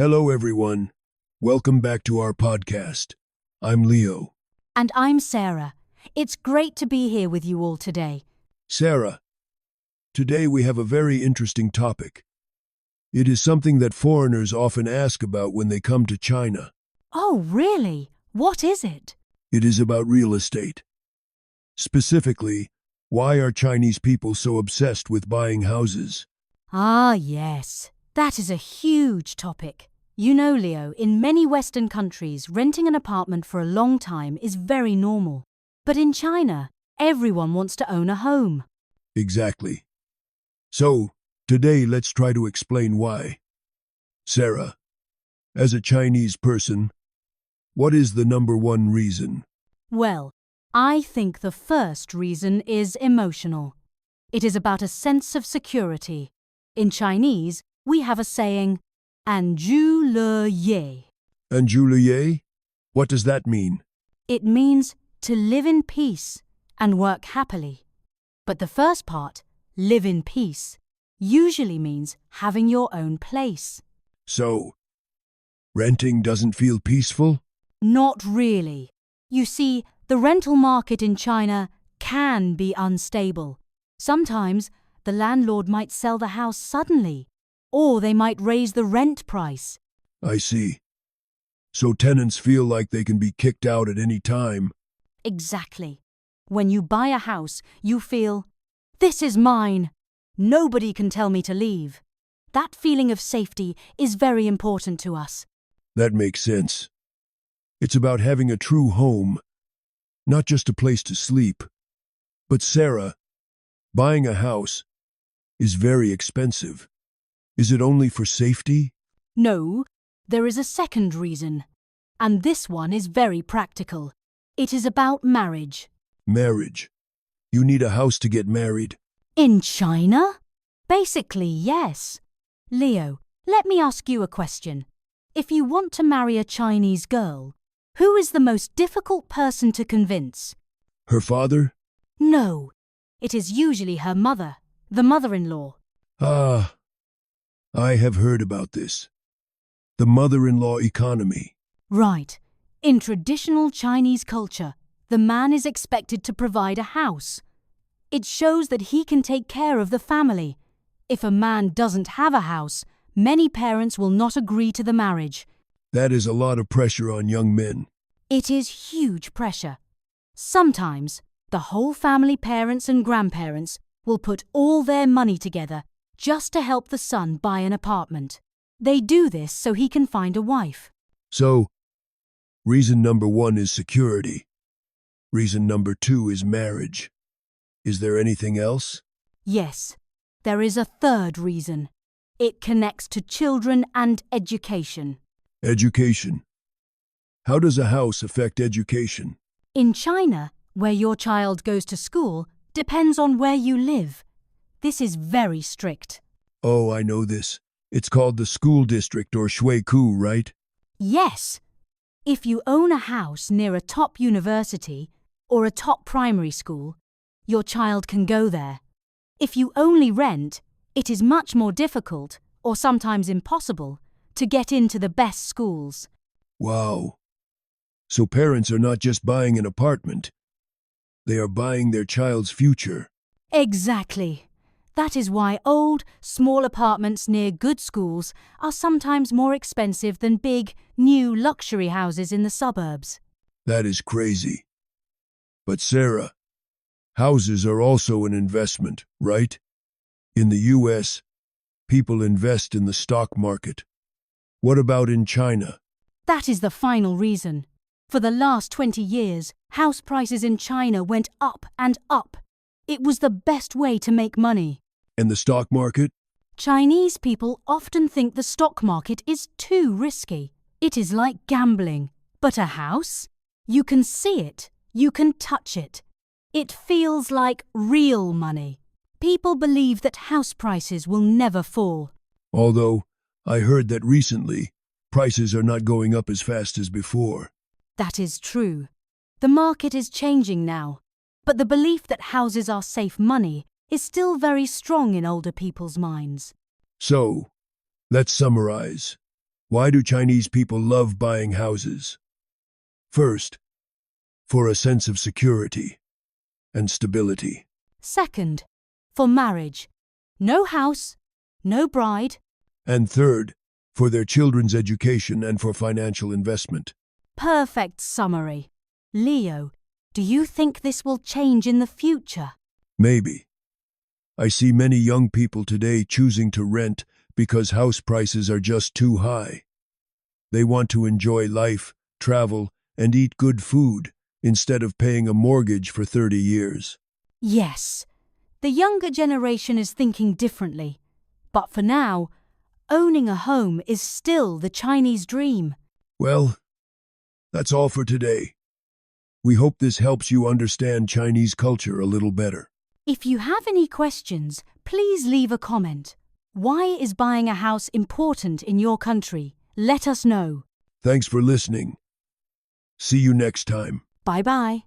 Hello, everyone. Welcome back to our podcast. I'm Leo. And I'm Sarah. It's great to be here with you all today. Sarah, today we have a very interesting topic. It is something that foreigners often ask about when they come to China. Oh, really? What is it? It is about real estate. Specifically, why are Chinese people so obsessed with buying houses? Ah, yes. That is a huge topic. You know, Leo, in many Western countries, renting an apartment for a long time is very normal. But in China, everyone wants to own a home. Exactly. So, today let's try to explain why. Sarah, as a Chinese person, what is the number one reason? Well, I think the first reason is emotional. It is about a sense of security. In Chinese, we have a saying, Anju le ye. And Julie, what does that mean? It means to live in peace and work happily. But the first part, live in peace, usually means having your own place. So, renting doesn't feel peaceful? Not really. You see, the rental market in China can be unstable. Sometimes the landlord might sell the house suddenly, or they might raise the rent price. I see. So tenants feel like they can be kicked out at any time. Exactly. When you buy a house, you feel, this is mine. Nobody can tell me to leave. That feeling of safety is very important to us. That makes sense. It's about having a true home, not just a place to sleep. But Sarah, buying a house is very expensive. Is it only for safety? No, there is a second reason. And this one is very practical. It is about marriage. Marriage. You need a house to get married. In China? Basically, yes. Leo, let me ask you a question. If you want to marry a Chinese girl, who is the most difficult person to convince? Her father? No, it is usually her mother, the mother-in-law. Ah, I have heard about this. The mother-in-law economy. Right. In traditional Chinese culture, the man is expected to provide a house. It shows that he can take care of the family. If a man doesn't have a house, many parents will not agree to the marriage. That is a lot of pressure on young men. It is huge pressure. Sometimes, the whole family, parents and grandparents, will put all their money together just to help the son buy an apartment. They do this so he can find a wife. So, reason number one is security. Reason number two is marriage. Is there anything else? Yes, there is a third reason. It connects to children and education. Education. How does a house affect education? In China, where your child goes to school depends on where you live. This is very strict. Oh, I know this. It's called the school district or Shuiku, right? Yes. If you own a house near a top university or a top primary school, your child can go there. If you only rent, it is much more difficult, or sometimes impossible, to get into the best schools. Wow. So parents are not just buying an apartment. They are buying their child's future. Exactly. That is why old, small apartments near good schools are sometimes more expensive than big, new luxury houses in the suburbs. That is crazy. But Sarah, houses are also an investment, right? In the US, people invest in the stock market. What about in China? That is the final reason. For the last 20 years, house prices in China went up and up. It was the best way to make money. And the stock market? Chinese people often think the stock market is too risky. It is like gambling. But a house? You can see it. You can touch it. It feels like real money. People believe that house prices will never fall. Although, I heard that recently, prices are not going up as fast as before. That is true. The market is changing now. But the belief that houses are safe money is still very strong in older people's minds. So, let's summarize. Why do Chinese people love buying houses? First, for a sense of security and stability. Second, for marriage. No house, no bride. And third, for their children's education and for financial investment. Perfect summary. Leo, do you think this will change in the future? Maybe. I see many young people today choosing to rent because house prices are just too high. They want to enjoy life, travel, and eat good food instead of paying a mortgage for 30 years. Yes, the younger generation is thinking differently. But for now, owning a home is still the Chinese dream. Well, that's all for today. We hope this helps you understand Chinese culture a little better. If you have any questions, please leave a comment. Why is buying a house important in your country? Let us know. Thanks for listening. See you next time. Bye-bye.